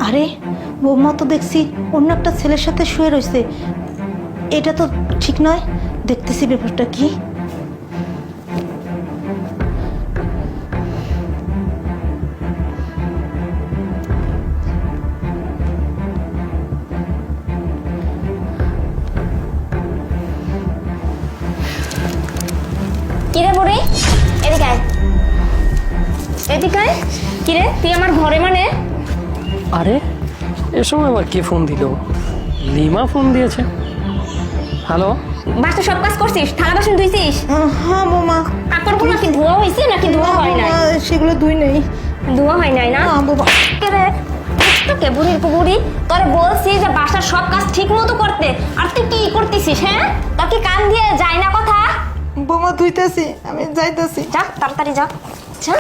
আরে বৌমা তো দেখছি অন্য একটা ছেলের সাথে শুয়ে রয়েছে, এটা তো ঠিক নয়। দেখতেছি ব্যাপারটা কি। কিরে বুড়ি, এদিকে আয়। এদিকে আয়। কিরে তুই আমার ঘরে মানে? আরে এ সময় আবার কে ফোন দিল? লিমা ফোন দিয়েছে। হ্যালো, বাসা সব কাজ করছিস? থালা বাসন ধুইছিস? হ্যাঁ বৌমা। কাপড়গুলো কি ধোয়া হয়েছে নাকি ধোয়া হয় নাই? সেগুলো দুই নেই। ধোয়া হয় নাই না? বৌমা। কিরে তোকে বুড়ির বুড়ি, তোরে বলছি যে বাসার সব কাজ ঠিক মতো করতে, আর তুই কি করতেছিস? হ্যাঁ, তোর কি কান দিয়ে যায় না কথা? বৌমা ধুইতেছি, আমি যাইতেছি। যা তাড়াতাড়ি যা। যা।